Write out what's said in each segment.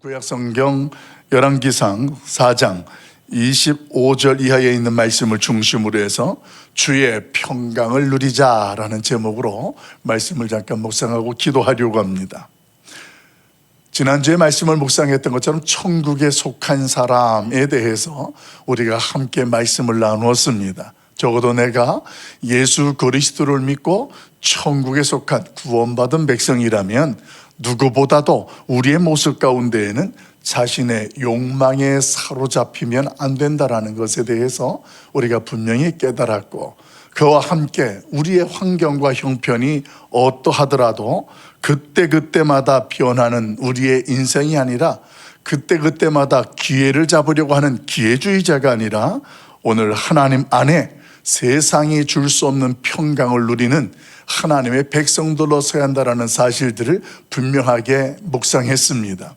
구약성경 열왕기상 4장 25절 이하에 있는 말씀을 중심으로 해서 주의 평강을 누리자라는 제목으로 말씀을 잠깐 묵상하고 기도하려고 합니다. 지난주에 말씀을 묵상했던 것처럼 천국에 속한 사람에 대해서 우리가 함께 말씀을 나누었습니다. 적어도 내가 예수 그리스도를 믿고 천국에 속한 구원받은 백성이라면 누구보다도 우리의 모습 가운데에는 자신의 욕망에 사로잡히면 안 된다라는 것에 대해서 우리가 분명히 깨달았고, 그와 함께 우리의 환경과 형편이 어떠하더라도 그때그때마다 변하는 우리의 인생이 아니라 그때그때마다 기회를 잡으려고 하는 기회주의자가 아니라 오늘 하나님 안에 세상이 줄 수 없는 평강을 누리는 하나님의 백성들로 서야 한다는 사실들을 분명하게 묵상했습니다.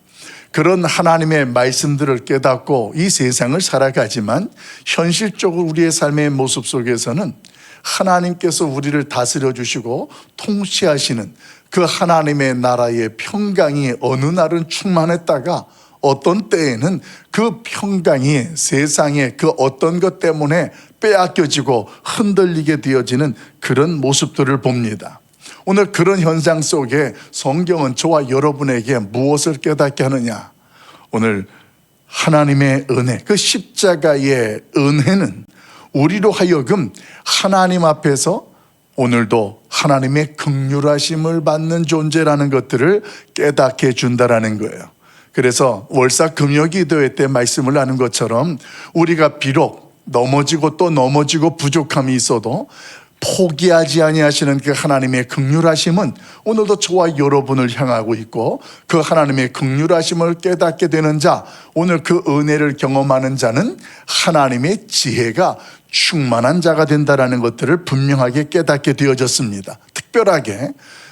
그런 하나님의 말씀들을 깨닫고 이 세상을 살아가지만 현실적으로 우리의 삶의 모습 속에서는 하나님께서 우리를 다스려 주시고 통치하시는 그 하나님의 나라의 평강이 어느 날은 충만했다가 어떤 때에는 그 평강이 세상의 그 어떤 것 때문에 빼앗겨지고 흔들리게 되어지는 그런 모습들을 봅니다. 오늘 그런 현상 속에 성경은 저와 여러분에게 무엇을 깨닫게 하느냐? 오늘 하나님의 은혜, 그 십자가의 은혜는 우리로 하여금 하나님 앞에서 오늘도 하나님의 긍휼하심을 받는 존재라는 것들을 깨닫게 해준다라는 거예요. 그래서 월사금요기도회 때 말씀을 나눈 것처럼 우리가 비록 넘어지고 또 넘어지고 부족함이 있어도 포기하지 아니하시는 그 하나님의 긍휼하심은 오늘도 저와 여러분을 향하고 있고, 그 하나님의 긍휼하심을 깨닫게 되는 자, 오늘 그 은혜를 경험하는 자는 하나님의 지혜가 충만한 자가 된다는 것들을 분명하게 깨닫게 되어졌습니다. 특별하게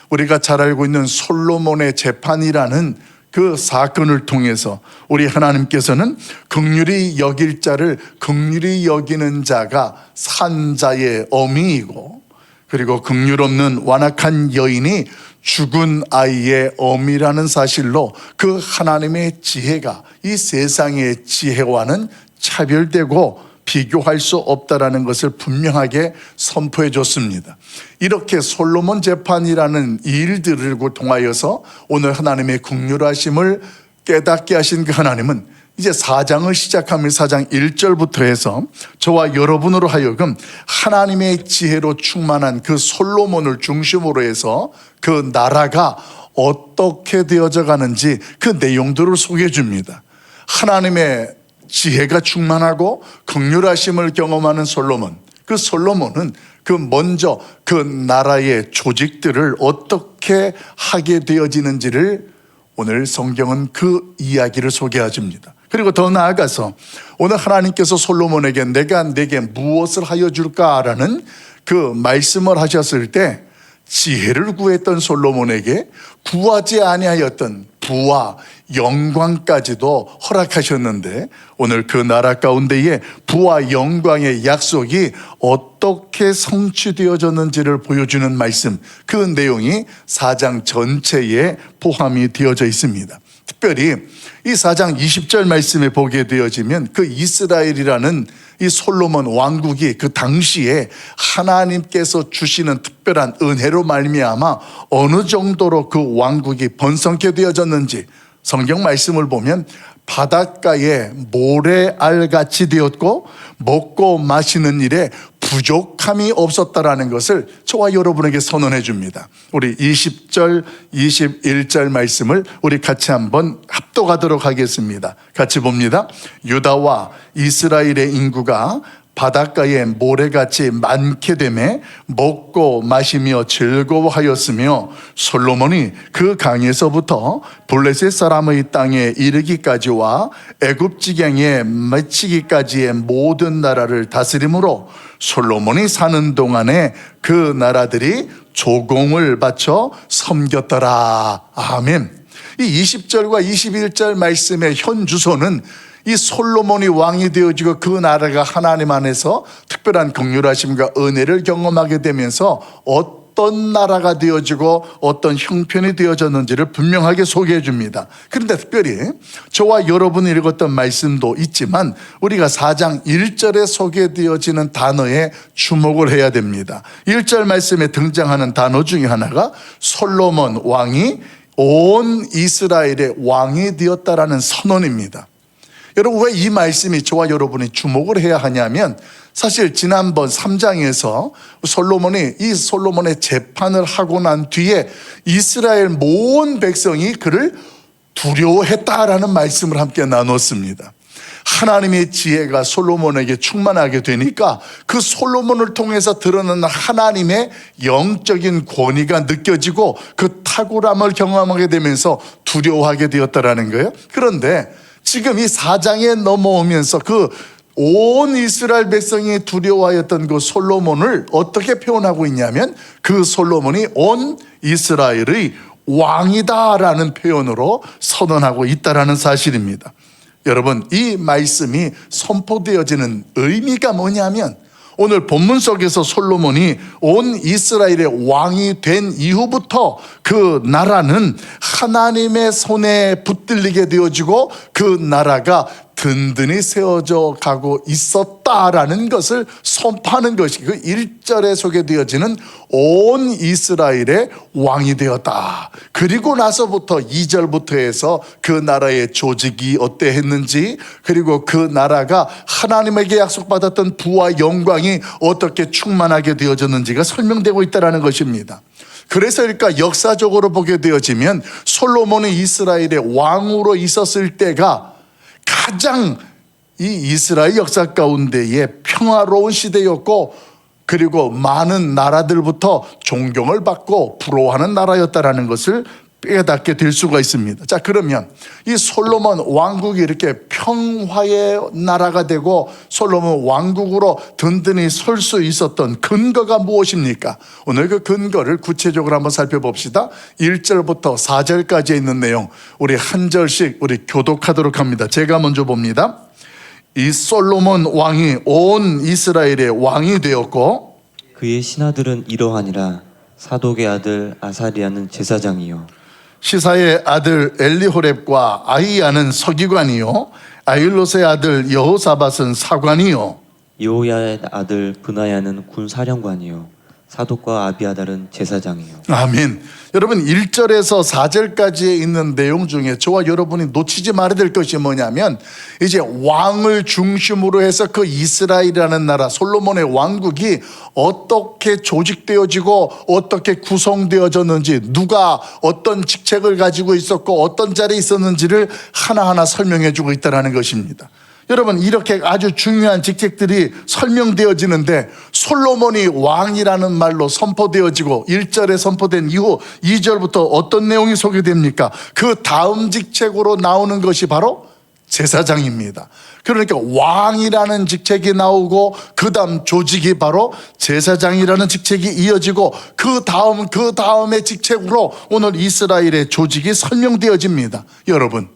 우리가 잘 알고 있는 솔로몬의 재판이라는 그 사건을 통해서 우리 하나님께서는 긍휼히 여길 자를 긍휼히 여기는 자가 산 자의 어미이고, 그리고 긍휼 없는 완악한 여인이 죽은 아이의 어미라는 사실로 그 하나님의 지혜가 이 세상의 지혜와는 차별되고 비교할 수 없다라는 것을 분명하게 선포해 줬습니다. 이렇게 솔로몬 재판이라는 일들을 통하여서 오늘 하나님의 긍휼하심을 깨닫게 하신 그 하나님은 이제 4장을 시작하면서 4장 1절부터 해서 저와 여러분으로 하여금 하나님의 지혜로 충만한 그 솔로몬을 중심으로 해서 그 나라가 어떻게 되어져 가는지 그 내용들을 소개해 줍니다. 하나님의 지혜가 충만하고 긍휼하심을 경험하는 솔로몬, 그 솔로몬은 그 먼저 그 나라의 조직들을 어떻게 하게 되어지는지를 오늘 성경은 그 이야기를 소개해 줍니다. 그리고 더 나아가서 오늘 하나님께서 솔로몬에게 내가 내게 무엇을 하여 줄까라는 그 말씀을 하셨을 때 지혜를 구했던 솔로몬에게 구하지 아니하였던 부와 영광까지도 허락하셨는데, 오늘 그 나라 가운데에 부와 영광의 약속이 어떻게 성취되어졌는지를 보여주는 말씀, 그 내용이 4장 전체에 포함이 되어져 있습니다. 특별히 이 4장 20절 말씀에 보게 되어지면 그 이스라엘이라는 이 솔로몬 왕국이 그 당시에 하나님께서 주시는 특별한 은혜로 말미암아 어느 정도로 그 왕국이 번성케 되어졌는지 성경 말씀을 보면 바닷가에 모래알같이 되었고 먹고 마시는 일에 부족함이 없었다라는 것을 저와 여러분에게 선언해 줍니다. 우리 20절, 21절 말씀을 우리 같이 한번 합독하도록 하겠습니다. 같이 봅니다. 유다와 이스라엘의 인구가 바닷가에 모래같이 많게 되매 먹고 마시며 즐거워하였으며, 솔로몬이 그 강에서부터 블레셋 사람의 땅에 이르기까지와 애굽 지경에 마치기까지의 모든 나라를 다스림으로 솔로몬이 사는 동안에 그 나라들이 조공을 바쳐 섬겼더라. 아멘. 이 20절과 21절 말씀의 현 주소는 이 솔로몬이 왕이 되어지고 그 나라가 하나님 안에서 특별한 긍휼하심과 은혜를 경험하게 되면서 어떤 나라가 되어지고 어떤 형편이 되어졌는지를 분명하게 소개해 줍니다. 그런데 특별히 저와 여러분이 읽었던 말씀도 있지만 우리가 4장 1절에 소개되어지는 단어에 주목을 해야 됩니다. 1절 말씀에 등장하는 단어 중에 하나가 솔로몬 왕이 온 이스라엘의 왕이 되었다라는 선언입니다. 여러분, 왜 이 말씀이 저와 여러분이 주목을 해야 하냐면, 사실 지난번 3장에서 솔로몬의 재판을 하고 난 뒤에 이스라엘 모든 백성이 그를 두려워했다라는 말씀을 함께 나눴습니다. 하나님의 지혜가 솔로몬에게 충만하게 되니까 그 솔로몬을 통해서 드러나는 하나님의 영적인 권위가 느껴지고 그 탁월함을 경험하게 되면서 두려워하게 되었다라는 거예요. 그런데 지금 이 4장에 넘어오면서 그 온 이스라엘 백성이 두려워하였던 그 솔로몬을 어떻게 표현하고 있냐면, 그 솔로몬이 온 이스라엘의 왕이다라는 표현으로 선언하고 있다라는 사실입니다. 여러분, 이 말씀이 선포되어지는 의미가 뭐냐면, 오늘 본문 속에서 솔로몬이 온 이스라엘의 왕이 된 이후부터 그 나라는 하나님의 손에 붙들리게 되어지고 그 나라가 든든히 세워져 가고 있었다라는 것을 선포하는 것이 그 1절에 소개되어지는 온 이스라엘의 왕이 되었다. 그리고 나서부터 2절부터 해서 그 나라의 조직이 어떠했는지, 그리고 그 나라가 하나님에게 약속받았던 부와 영광이 어떻게 충만하게 되어졌는지가 설명되고 있다는 것입니다. 그래서 그러니까 역사적으로 보게 되어지면 솔로몬이 이스라엘의 왕으로 있었을 때가 가장 이 이스라엘 역사 가운데에 평화로운 시대였고, 그리고 많은 나라들부터 존경을 받고 부러워하는 나라였다라는 것을 깨닫게 될 수가 있습니다. 자, 그러면 이 솔로몬 왕국이 이렇게 평화의 나라가 되고 솔로몬 왕국으로 든든히 설 수 있었던 근거가 무엇입니까? 오늘 그 근거를 구체적으로 한번 살펴봅시다. 1절부터 4절까지 있는 내용 우리 한 절씩 우리 교독하도록 합니다. 제가 먼저 봅니다. 이 솔로몬 왕이 온 이스라엘의 왕이 되었고 그의 신하들은 이러하니라. 사독의 아들 아사리아는 제사장이요 시사의 아들 엘리호렙과 아히야는 서기관이요 아일롯의 아들 여호사밧은 사관이요 여호야의 아들 브나야는 군사령관이요 사독과 아비아달은 제사장이요. 아멘. 여러분, 1절에서 4절까지에 있는 내용 중에 저와 여러분이 놓치지 말아야 될 것이 뭐냐면, 이제 왕을 중심으로 해서 그 이스라엘이라는 나라 솔로몬의 왕국이 어떻게 조직되어지고 어떻게 구성되어졌는지, 누가 어떤 직책을 가지고 있었고 어떤 자리에 있었는지를 하나하나 설명해 주고 있다는 것입니다. 여러분, 이렇게 아주 중요한 직책들이 설명되어지는데 솔로몬이 왕이라는 말로 선포되어지고 1절에 선포된 이후 2절부터 어떤 내용이 소개됩니까? 그 다음 직책으로 나오는 것이 바로 제사장입니다. 그러니까 왕이라는 직책이 나오고 그 다음 조직이 바로 제사장이라는 직책이 이어지고 그 다음의 직책으로 오늘 이스라엘의 조직이 설명되어집니다. 여러분,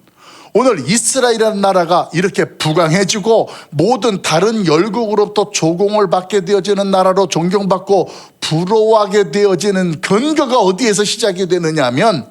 오늘 이스라엘이라는 나라가 이렇게 부강해지고 모든 다른 열국으로부터 조공을 받게 되어지는 나라로 존경받고 부러워하게 되어지는 근거가 어디에서 시작이 되느냐 하면,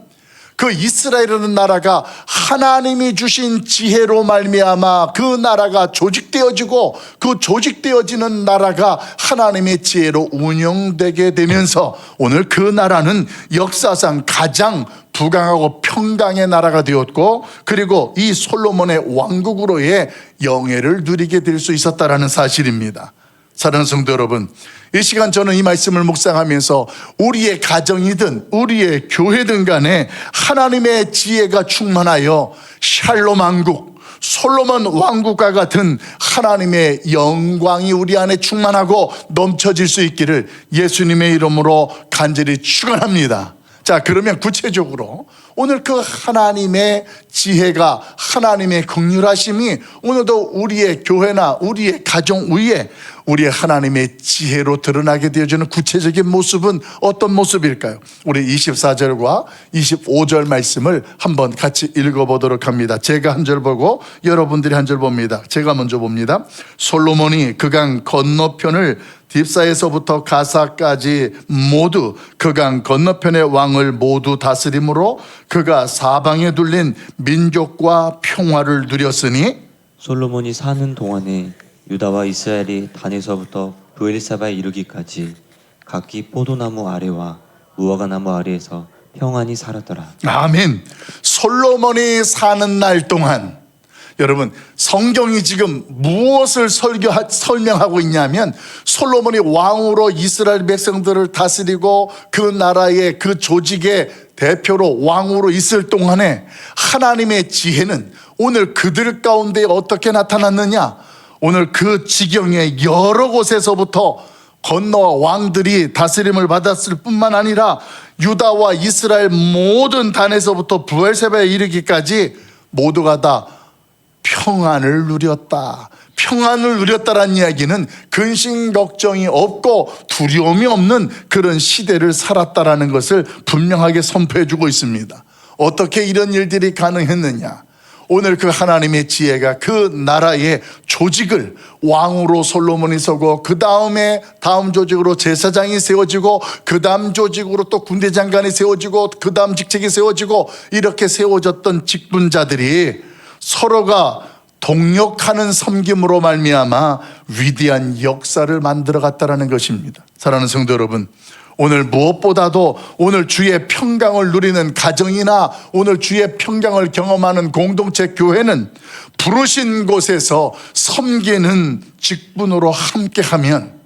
그 이스라엘이라는 나라가 하나님이 주신 지혜로 말미암아 그 나라가 조직되어지고 그 조직되어지는 나라가 하나님의 지혜로 운영되게 되면서 오늘 그 나라는 역사상 가장 부강하고 평강의 나라가 되었고, 그리고 이 솔로몬의 왕국으로의 영예를 누리게 될 수 있었다라는 사실입니다. 사랑하는 성도 여러분, 이 시간 저는 이 말씀을 묵상하면서 우리의 가정이든 우리의 교회든 간에 하나님의 지혜가 충만하여 샬롬 왕국, 솔로몬 왕국과 같은 하나님의 영광이 우리 안에 충만하고 넘쳐질 수 있기를 예수님의 이름으로 간절히 축원합니다. 자, 그러면 구체적으로 오늘 그 하나님의 지혜가, 하나님의 긍휼하심이 오늘도 우리의 교회나 우리의 가정 위에 우리의 하나님의 지혜로 드러나게 되어지는 구체적인 모습은 어떤 모습일까요? 우리 24절과 25절 말씀을 한번 같이 읽어보도록 합니다. 제가 한 절 보고 여러분들이 한 절 봅니다. 제가 먼저 봅니다. 솔로몬이 그 강 건너편을 딥사에서부터 가사까지 모두 그 강 건너편의 왕을 모두 다스림으로 그가 사방에 둘린 민족과 평화를 누렸으니 솔로몬이 사는 동안에 유다와 이스라엘이 단에서부터 브엘사바에 이르기까지 각기 포도나무 아래와 무화과나무 아래에서 평안히 살았더라. 아멘. 솔로몬이 사는 날 동안, 여러분 성경이 지금 무엇을 설명하고 있냐면 솔로몬이 왕으로 이스라엘 백성들을 다스리고 그 나라의 그 조직의 대표로 왕으로 있을 동안에 하나님의 지혜는 오늘 그들 가운데 어떻게 나타났느냐? 오늘 그 지경의 여러 곳에서부터 건너와 왕들이 다스림을 받았을 뿐만 아니라 유다와 이스라엘 모든 단에서부터 브엘세바에 이르기까지 모두가 다 평안을 누렸다. 평안을 누렸다라는 이야기는 근심 걱정이 없고 두려움이 없는 그런 시대를 살았다라는 것을 분명하게 선포해주고 있습니다. 어떻게 이런 일들이 가능했느냐? 오늘 그 하나님의 지혜가 그 나라의 조직을 왕으로 솔로몬이 서고 그 다음에 다음 조직으로 제사장이 세워지고 그 다음 조직으로 또 군대장관이 세워지고 그 다음 직책이 세워지고 이렇게 세워졌던 직분자들이 서로가 동력하는 섬김으로 말미암아 위대한 역사를 만들어갔다는 것입니다. 사랑하는 성도 여러분, 오늘 무엇보다도 오늘 주의 평강을 누리는 가정이나 오늘 주의 평강을 경험하는 공동체 교회는 부르신 곳에서 섬기는 직분으로 함께하면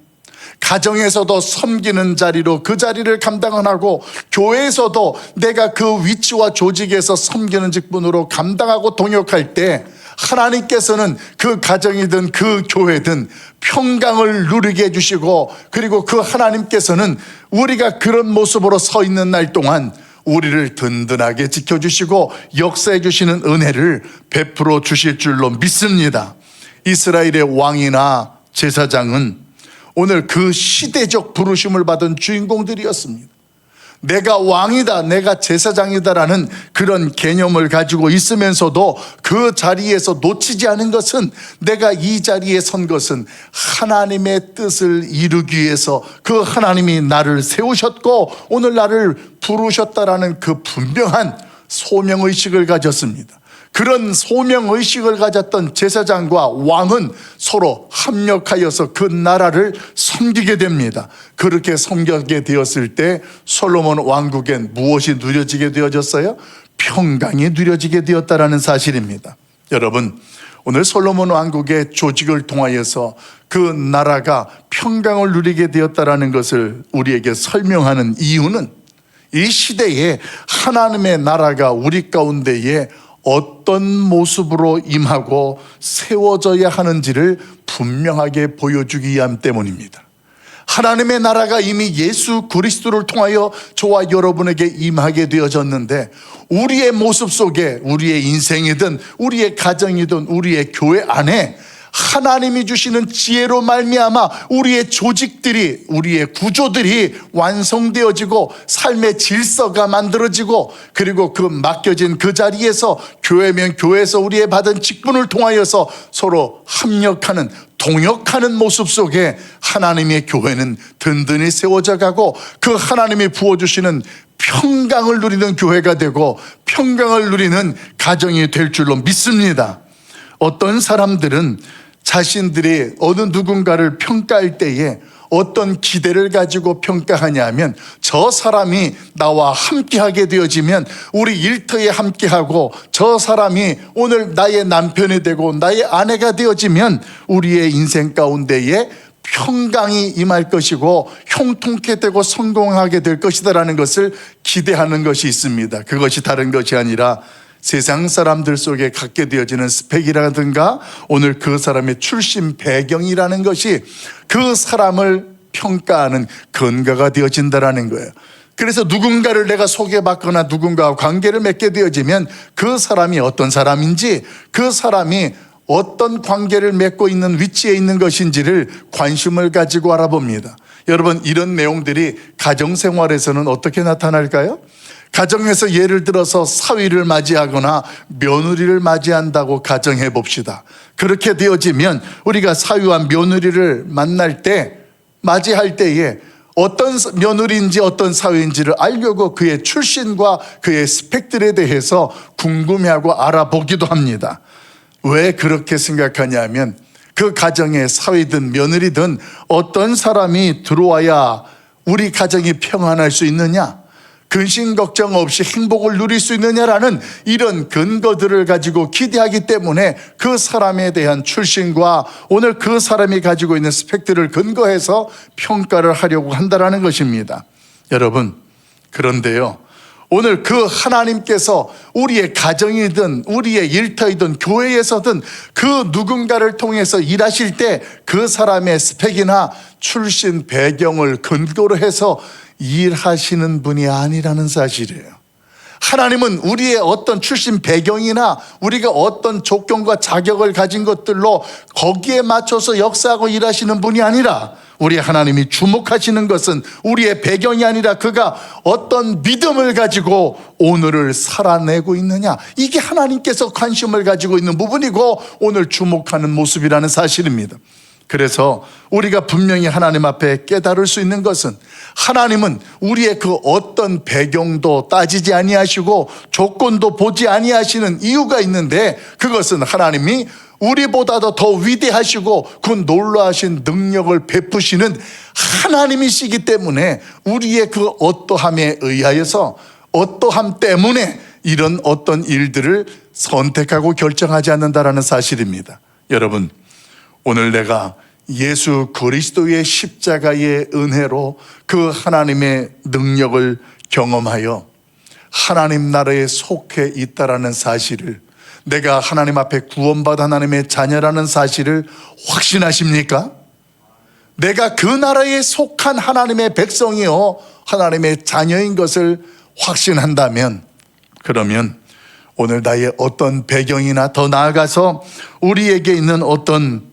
가정에서도 섬기는 자리로 그 자리를 감당하고 교회에서도 내가 그 위치와 조직에서 섬기는 직분으로 감당하고 동역할 때 하나님께서는 그 가정이든 그 교회든 평강을 누리게 해주시고 그리고 그 하나님께서는 우리가 그런 모습으로 서 있는 날 동안 우리를 든든하게 지켜주시고 역사해 주시는 은혜를 베풀어 주실 줄로 믿습니다. 이스라엘의 왕이나 제사장은 오늘 그 시대적 부르심을 받은 주인공들이었습니다. 내가 왕이다, 내가 제사장이다라는 그런 개념을 가지고 있으면서도 그 자리에서 놓치지 않은 것은 내가 이 자리에 선 것은 하나님의 뜻을 이루기 위해서 그 하나님이 나를 세우셨고 오늘 나를 부르셨다라는 그 분명한 소명의식을 가졌습니다. 그런 소명의식을 가졌던 제사장과 왕은 서로 합력하여서 그 나라를 섬기게 됩니다. 그렇게 섬기게 되었을 때 솔로몬 왕국엔 무엇이 누려지게 되어졌어요? 평강이 누려지게 되었다라는 사실입니다. 여러분, 오늘 솔로몬 왕국의 조직을 통하여서 그 나라가 평강을 누리게 되었다라는 것을 우리에게 설명하는 이유는 이 시대에 하나님의 나라가 우리 가운데에 어떤 모습으로 임하고 세워져야 하는지를 분명하게 보여주기 위함 때문입니다. 하나님의 나라가 이미 예수 그리스도를 통하여 저와 여러분에게 임하게 되어졌는데 우리의 모습 속에 우리의 인생이든 우리의 가정이든 우리의 교회 안에 하나님이 주시는 지혜로 말미암아 우리의 조직들이 우리의 구조들이 완성되어지고 삶의 질서가 만들어지고 그리고 그 맡겨진 그 자리에서 교회면 교회에서 우리의 받은 직분을 통하여서 서로 합력하는 동역하는 모습 속에 하나님의 교회는 든든히 세워져 가고 그 하나님이 부어주시는 평강을 누리는 교회가 되고 평강을 누리는 가정이 될 줄로 믿습니다. 어떤 사람들은 자신들이 어느 누군가를 평가할 때에 어떤 기대를 가지고 평가하냐면 저 사람이 나와 함께하게 되어지면 우리 일터에 함께하고 저 사람이 오늘 나의 남편이 되고 나의 아내가 되어지면 우리의 인생 가운데에 평강이 임할 것이고 형통케 되고 성공하게 될 것이다라는 것을 기대하는 것이 있습니다. 그것이 다른 것이 아니라 세상 사람들 속에 갖게 되어지는 스펙이라든가 오늘 그 사람의 출신 배경이라는 것이 그 사람을 평가하는 근거가 되어진다라는 거예요. 그래서 누군가를 내가 소개받거나 누군가와 관계를 맺게 되어지면 그 사람이 어떤 사람인지, 그 사람이 어떤 관계를 맺고 있는 위치에 있는 것인지를 관심을 가지고 알아봅니다. 여러분, 이런 내용들이 가정생활에서는 어떻게 나타날까요? 가정에서 예를 들어서 사위를 맞이하거나 며느리를 맞이한다고 가정해 봅시다. 그렇게 되어지면 우리가 사위와 며느리를 만날 때, 맞이할 때에 어떤 며느리인지 어떤 사위인지를 알려고 그의 출신과 그의 스펙들에 대해서 궁금해하고 알아보기도 합니다. 왜 그렇게 생각하냐면 그 가정에 사위든 며느리든 어떤 사람이 들어와야 우리 가정이 평안할 수 있느냐, 근심 걱정 없이 행복을 누릴 수 있느냐라는 이런 근거들을 가지고 기대하기 때문에 그 사람에 대한 출신과 오늘 그 사람이 가지고 있는 스펙들을 근거해서 평가를 하려고 한다는 것입니다. 여러분, 그런데요, 오늘 그 하나님께서 우리의 가정이든 우리의 일터이든 교회에서든 그 누군가를 통해서 일하실 때 그 사람의 스펙이나 출신 배경을 근거로 해서 일하시는 분이 아니라는 사실이에요. 하나님은 우리의 어떤 출신 배경이나 우리가 어떤 조건과 자격을 가진 것들로 거기에 맞춰서 역사하고 일하시는 분이 아니라, 우리 하나님이 주목하시는 것은 우리의 배경이 아니라 그가 어떤 믿음을 가지고 오늘을 살아내고 있느냐, 이게 하나님께서 관심을 가지고 있는 부분이고 오늘 주목하는 모습이라는 사실입니다. 그래서 우리가 분명히 하나님 앞에 깨달을 수 있는 것은, 하나님은 우리의 그 어떤 배경도 따지지 아니하시고 조건도 보지 아니하시는 이유가 있는데, 그것은 하나님이 우리보다도 더 위대하시고 그 놀라우신 능력을 베푸시는 하나님이시기 때문에 우리의 그 어떠함에 의하여서, 어떠함 때문에 이런 어떤 일들을 선택하고 결정하지 않는다라는 사실입니다. 여러분, 오늘 내가 예수 그리스도의 십자가의 은혜로 그 하나님의 능력을 경험하여 하나님 나라에 속해 있다라는 사실을, 내가 하나님 앞에 구원받은 하나님의 자녀라는 사실을 확신하십니까? 내가 그 나라에 속한 하나님의 백성이요 하나님의 자녀인 것을 확신한다면, 그러면 오늘 나의 어떤 배경이나 더 나아가서 우리에게 있는 어떤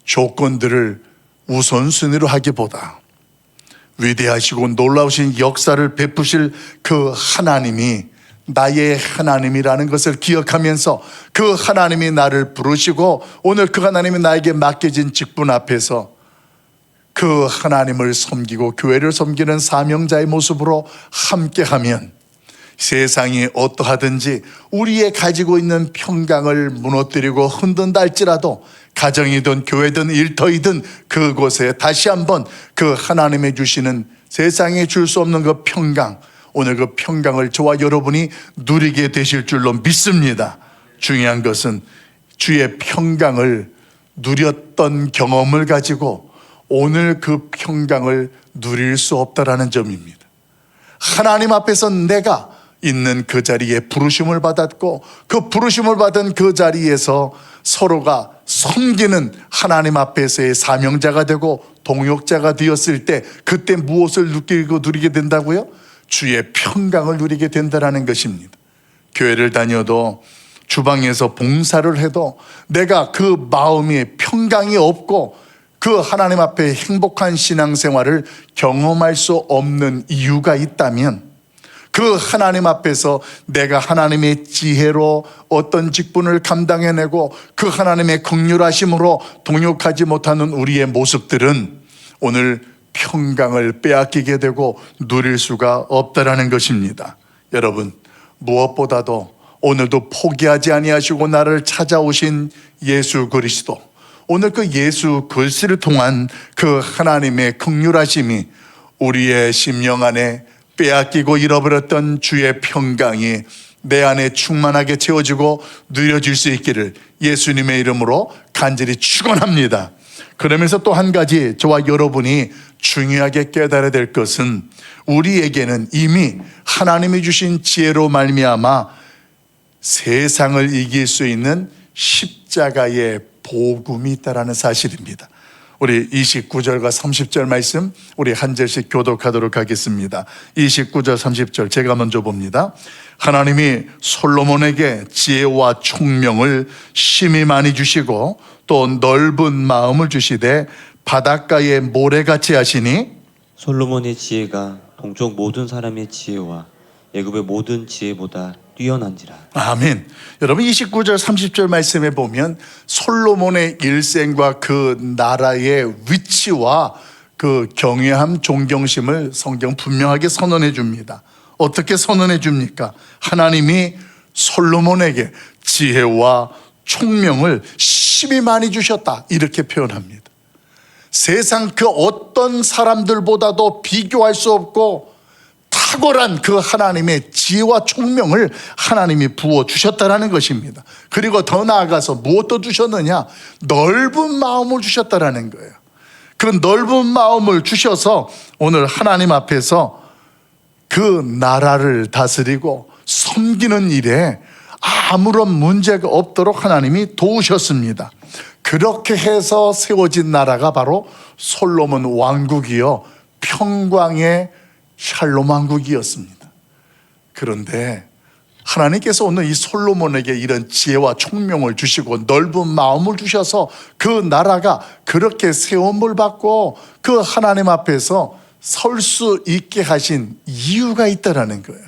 조건들을 우선순위로 하기보다 위대하시고 놀라우신 역사를 베푸실 그 하나님이 나의 하나님이라는 것을 기억하면서 그 하나님이 나를 부르시고 오늘 그 하나님이 나에게 맡겨진 직분 앞에서 그 하나님을 섬기고 교회를 섬기는 사명자의 모습으로 함께하면 세상이 어떠하든지 우리의 가지고 있는 평강을 무너뜨리고 흔든다 할지라도 가정이든 교회든 일터이든 그곳에 다시 한번 그 하나님의 주시는 세상에 줄 수 없는 그 평강, 오늘 그 평강을 저와 여러분이 누리게 되실 줄로 믿습니다. 중요한 것은 주의 평강을 누렸던 경험을 가지고 오늘 그 평강을 누릴 수 없다라는 점입니다. 하나님 앞에서 내가 있는 그 자리에 부르심을 받았고 그 부르심을 받은 그 자리에서 서로가 섬기는 하나님 앞에서의 사명자가 되고 동역자가 되었을 때 그때 무엇을 느끼고 누리게 된다고요? 주의 평강을 누리게 된다는 것입니다. 교회를 다녀도 주방에서 봉사를 해도 내가 그 마음이 평강이 없고 그 하나님 앞에 행복한 신앙생활을 경험할 수 없는 이유가 있다면 그 하나님 앞에서 내가 하나님의 지혜로 어떤 직분을 감당해내고 그 하나님의 긍휼하심으로 동역하지 못하는 우리의 모습들은 오늘 평강을 빼앗기게 되고 누릴 수가 없다라는 것입니다. 여러분, 무엇보다도 오늘도 포기하지 아니하시고 나를 찾아오신 예수 그리스도, 오늘 그 예수 그리스도를 통한 그 하나님의 긍휼하심이 우리의 심령 안에 빼앗기고 잃어버렸던 주의 평강이 내 안에 충만하게 채워지고 누려질 수 있기를 예수님의 이름으로 간절히 축원합니다. 그러면서 또 한 가지 저와 여러분이 중요하게 깨달아야 될 것은 우리에게는 이미 하나님이 주신 지혜로 말미암아 세상을 이길 수 있는 십자가의 복음이 있다는 사실입니다. 우리 29절과 30절 말씀 우리 한 절씩 교독하도록 하겠습니다. 29절 30절 제가 먼저 봅니다. 하나님이 솔로몬에게 지혜와 총명을 심히 많이 주시고 또 넓은 마음을 주시되 바닷가에 모래같이 하시니 솔로몬의 지혜가 동쪽 모든 사람의 지혜와 애굽의 모든 지혜보다 뛰어난지라. 아멘. 여러분 29절 30절 말씀에 보면 솔로몬의 일생과 그 나라의 위치와 그 경외함 존경심을 성경 분명하게 선언해 줍니다. 어떻게 선언해 줍니까? 하나님이 솔로몬에게 지혜와 총명을 심히 많이 주셨다 이렇게 표현합니다. 세상 그 어떤 사람들보다도 비교할 수 없고 탁월한 그 하나님의 지혜와 총명을 하나님이 부어주셨다라는 것입니다. 그리고 더 나아가서 무엇도 주셨느냐? 넓은 마음을 주셨다라는 거예요. 그 넓은 마음을 주셔서 오늘 하나님 앞에서 그 나라를 다스리고 섬기는 일에 아무런 문제가 없도록 하나님이 도우셨습니다. 그렇게 해서 세워진 나라가 바로 솔로몬 왕국이요 평광의 샬롬 왕국이었습니다. 그런데 하나님께서 오늘 이 솔로몬에게 이런 지혜와 총명을 주시고 넓은 마음을 주셔서 그 나라가 그렇게 세움을 받고 그 하나님 앞에서 설 수 있게 하신 이유가 있다라는 거예요.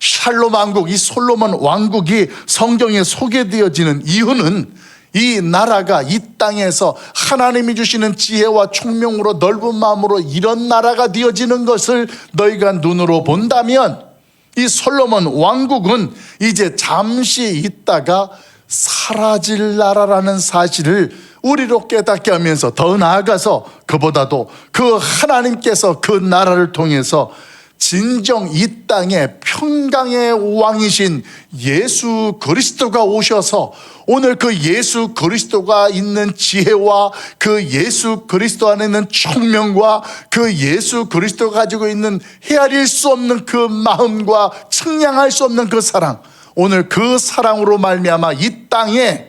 샬롬 왕국, 이 솔로몬 왕국이 성경에 소개되어지는 이유는 이 나라가 이 땅에서 하나님이 주시는 지혜와 총명으로 넓은 마음으로 이런 나라가 되어지는 것을 너희가 눈으로 본다면 이 솔로몬 왕국은 이제 잠시 있다가 사라질 나라라는 사실을 우리로 깨닫게 하면서 더 나아가서 그보다도 그 하나님께서 그 나라를 통해서 진정 이 땅에 평강의 왕이신 예수 그리스도가 오셔서 오늘 그 예수 그리스도가 있는 지혜와 그 예수 그리스도 안에 있는 총명과 그 예수 그리스도가 가지고 있는 헤아릴 수 없는 그 마음과 측량할 수 없는 그 사랑, 오늘 그 사랑으로 말미암아 이 땅에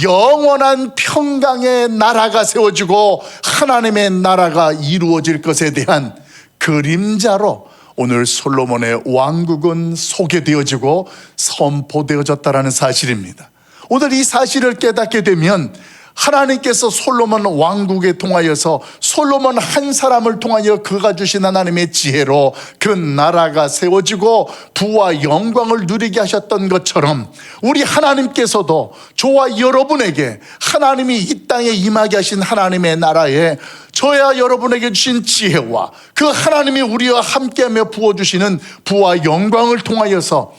영원한 평강의 나라가 세워지고 하나님의 나라가 이루어질 것에 대한 그림자로 오늘 솔로몬의 왕국은 소개되어지고 선포되어졌다라는 사실입니다. 오늘 이 사실을 깨닫게 되면 하나님께서 솔로몬 왕국에 통하여서 솔로몬 한 사람을 통하여 그가 주신 하나님의 지혜로 그 나라가 세워지고 부와 영광을 누리게 하셨던 것처럼 우리 하나님께서도 저와 여러분에게 하나님이 이 땅에 임하게 하신 하나님의 나라에 저야 여러분에게 주신 지혜와 그 하나님이 우리와 함께하며 부어주시는 부와 영광을 통하여서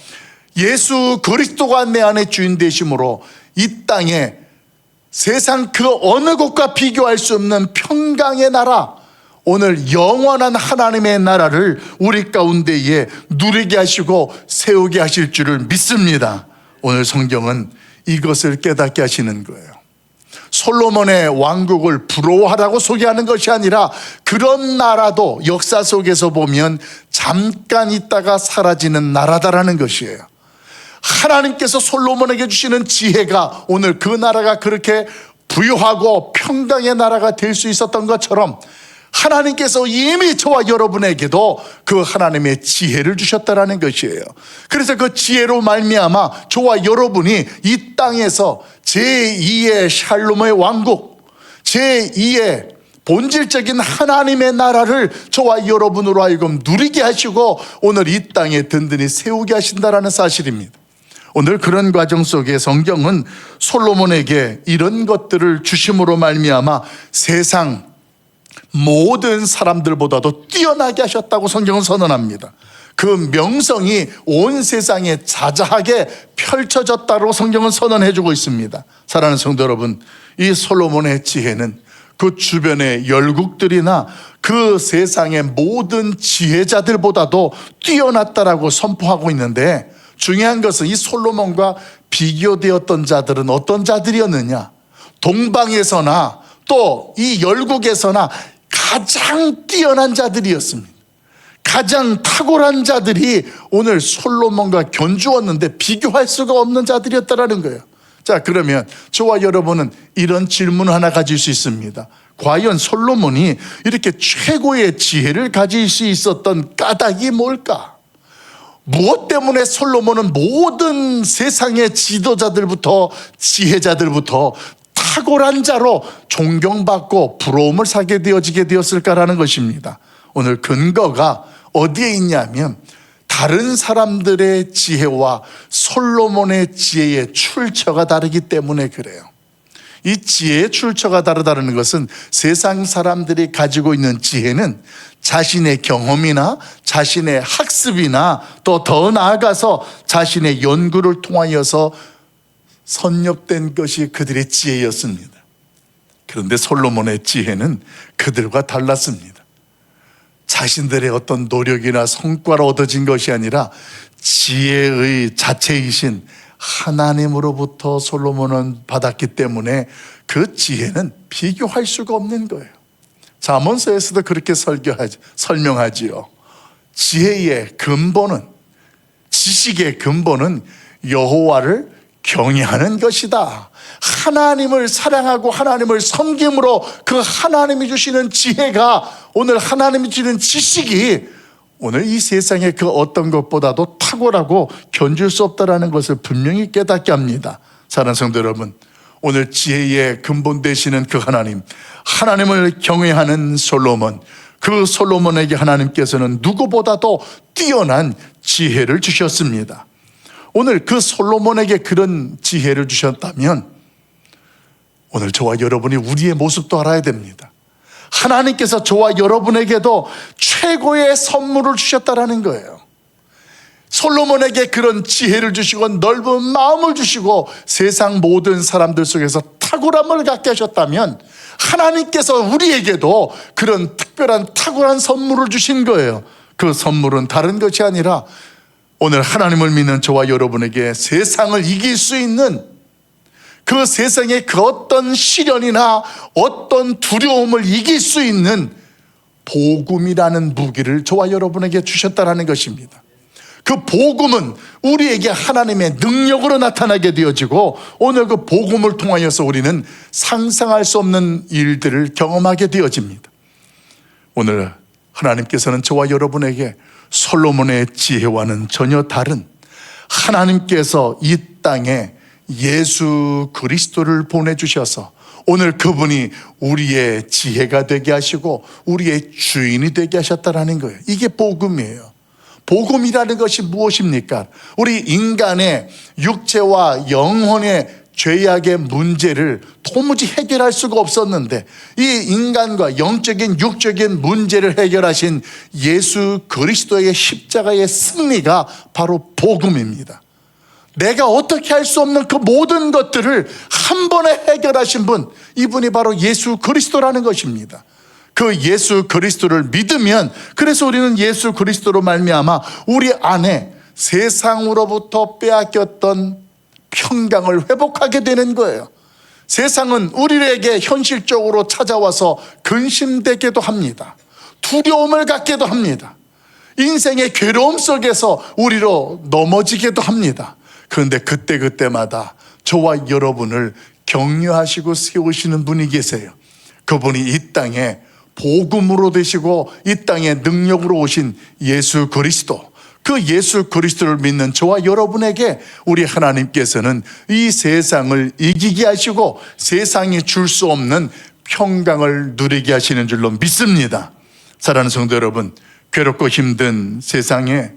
예수 그리스도가 내 안에 주인 되심으로 이 땅에 세상 그 어느 곳과 비교할 수 없는 평강의 나라, 오늘 영원한 하나님의 나라를 우리 가운데에 누리게 하시고 세우게 하실 줄을 믿습니다. 오늘 성경은 이것을 깨닫게 하시는 거예요. 솔로몬의 왕국을 부러워하라고 소개하는 것이 아니라 그런 나라도 역사 속에서 보면 잠깐 있다가 사라지는 나라다라는 것이에요. 하나님께서 솔로몬에게 주시는 지혜가 오늘 그 나라가 그렇게 부유하고 평강의 나라가 될 수 있었던 것처럼 하나님께서 이미 저와 여러분에게도 그 하나님의 지혜를 주셨다라는 것이에요. 그래서 그 지혜로 말미암아 저와 여러분이 이 땅에서 제2의 샬롬의 왕국, 제2의 본질적인 하나님의 나라를 저와 여러분으로 하여금 누리게 하시고 오늘 이 땅에 든든히 세우게 하신다라는 사실입니다. 오늘 그런 과정 속에 성경은 솔로몬에게 이런 것들을 주심으로 말미암아 세상 모든 사람들보다도 뛰어나게 하셨다고 성경은 선언합니다. 그 명성이 온 세상에 자자하게 펼쳐졌다고 성경은 선언해주고 있습니다. 사랑하는 성도 여러분, 이 솔로몬의 지혜는 그 주변의 열국들이나 그 세상의 모든 지혜자들보다도 뛰어났다라고 선포하고 있는데, 중요한 것은 이 솔로몬과 비교되었던 자들은 어떤 자들이었느냐? 동방에서나 또 이 열국에서나 가장 뛰어난 자들이었습니다. 가장 탁월한 자들이 오늘 솔로몬과 견주었는데 비교할 수가 없는 자들이었다라는 거예요. 자, 그러면 저와 여러분은 이런 질문 하나 가질 수 있습니다. 과연 솔로몬이 이렇게 최고의 지혜를 가질 수 있었던 까닭이 뭘까? 무엇 때문에 솔로몬은 모든 세상의 지도자들부터 지혜자들부터 탁월한 자로 존경받고 부러움을 사게 되어지게 되었을까라는 것입니다. 오늘 근거가 어디에 있냐면 다른 사람들의 지혜와 솔로몬의 지혜의 출처가 다르기 때문에 그래요. 이 지혜의 출처가 다르다는 것은 세상 사람들이 가지고 있는 지혜는 자신의 경험이나 자신의 학습이나 또 더 나아가서 자신의 연구를 통하여서 선nhập된 것이 그들의 지혜였습니다. 그런데 솔로몬의 지혜는 그들과 달랐습니다. 자신들의 어떤 노력이나 성과로 얻어진 것이 아니라 지혜의 자체이신 하나님으로부터 솔로몬은 받았기 때문에 그 지혜는 비교할 수가 없는 거예요. 잠언서에서도 그렇게 설명하지요. 지혜의 근본은, 지식의 근본은 여호와를 경외하는 것이다. 하나님을 사랑하고 하나님을 섬김으로 그 하나님이 주시는 지혜가, 오늘 하나님이 주시는 지식이 오늘 이 세상의 그 어떤 것보다도 탁월하고 견줄 수 없다는 것을 분명히 깨닫게 합니다. 사랑하는 성도 여러분, 오늘 지혜의 근본 되시는 그 하나님, 하나님을 경외하는 솔로몬, 그 솔로몬에게 하나님께서는 누구보다도 뛰어난 지혜를 주셨습니다. 오늘 그 솔로몬에게 그런 지혜를 주셨다면 오늘 저와 여러분이 우리의 모습도 알아야 됩니다. 하나님께서 저와 여러분에게도 최고의 선물을 주셨다라는 거예요. 솔로몬에게 그런 지혜를 주시고 넓은 마음을 주시고 세상 모든 사람들 속에서 탁월함을 갖게 하셨다면 하나님께서 우리에게도 그런 특별한 탁월한 선물을 주신 거예요. 그 선물은 다른 것이 아니라 오늘 하나님을 믿는 저와 여러분에게 세상을 이길 수 있는, 그 세상의 그 어떤 시련이나 어떤 두려움을 이길 수 있는 복음이라는 무기를 저와 여러분에게 주셨다는 것입니다. 그 복음은 우리에게 하나님의 능력으로 나타나게 되어지고 오늘 그 복음을 통하여서 우리는 상상할 수 없는 일들을 경험하게 되어집니다. 오늘 하나님께서는 저와 여러분에게 솔로몬의 지혜와는 전혀 다른, 하나님께서 이 땅에 예수 그리스도를 보내주셔서 오늘 그분이 우리의 지혜가 되게 하시고 우리의 주인이 되게 하셨다는 거예요. 이게 복음이에요. 복음이라는 것이 무엇입니까? 우리 인간의 육체와 영혼의 죄악의 문제를 도무지 해결할 수가 없었는데 이 인간과 영적인 육적인 문제를 해결하신 예수 그리스도의 십자가의 승리가 바로 복음입니다. 내가 어떻게 할 수 없는 그 모든 것들을 한 번에 해결하신 분, 이분이 바로 예수 그리스도라는 것입니다. 그 예수 그리스도를 믿으면, 그래서 우리는 예수 그리스도로 말미암아 우리 안에 세상으로부터 빼앗겼던 평강을 회복하게 되는 거예요. 세상은 우리에게 현실적으로 찾아와서 근심되게도 합니다. 두려움을 갖게도 합니다. 인생의 괴로움 속에서 우리로 넘어지게도 합니다. 그런데 그때마다 저와 여러분을 격려하시고 세우시는 분이 계세요. 그분이 이 땅에 복음으로 되시고 이 땅에 능력으로 오신 예수 그리스도, 그 예수 그리스도를 믿는 저와 여러분에게 우리 하나님께서는 이 세상을 이기게 하시고 세상이 줄 수 없는 평강을 누리게 하시는 줄로 믿습니다. 사랑하는 성도 여러분, 괴롭고 힘든 세상에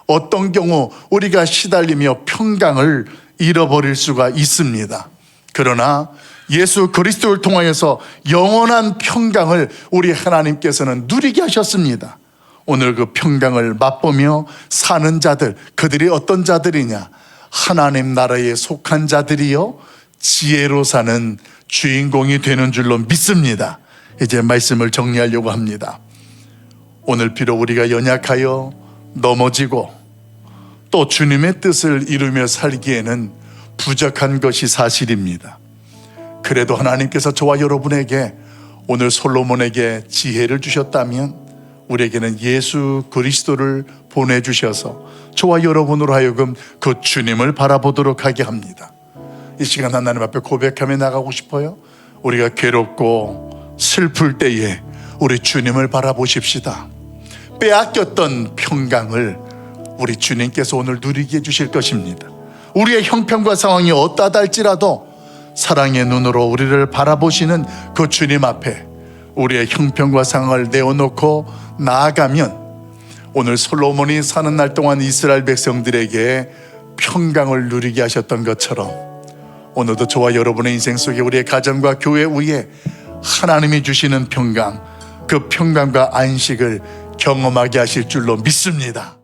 어떤 경우 우리가 시달리며 평강을 잃어버릴 수가 있습니다. 그러나 예수 그리스도를 통하여서 영원한 평강을 우리 하나님께서는 누리게 하셨습니다. 오늘 그 평강을 맛보며 사는 자들, 그들이 어떤 자들이냐? 하나님 나라에 속한 자들이요 지혜로 사는 주인공이 되는 줄로 믿습니다. 이제 말씀을 정리하려고 합니다. 오늘 비록 우리가 연약하여 넘어지고 또 주님의 뜻을 이루며 살기에는 부족한 것이 사실입니다. 그래도 하나님께서 저와 여러분에게 오늘 솔로몬에게 지혜를 주셨다면 우리에게는 예수 그리스도를 보내주셔서 저와 여러분으로 하여금 그 주님을 바라보도록 하게 합니다. 이 시간 하나님 앞에 고백하며 나가고 싶어요. 우리가 괴롭고 슬플 때에 우리 주님을 바라보십시다. 빼앗겼던 평강을 우리 주님께서 오늘 누리게 해주실 것입니다. 우리의 형편과 상황이 어떠하다 할지라도 사랑의 눈으로 우리를 바라보시는 그 주님 앞에 우리의 형편과 상황을 내어놓고 나아가면 오늘 솔로몬이 사는 날 동안 이스라엘 백성들에게 평강을 누리게 하셨던 것처럼 오늘도 저와 여러분의 인생 속에 우리의 가정과 교회 위에 하나님이 주시는 평강, 그 평강과 안식을 경험하게 하실 줄로 믿습니다.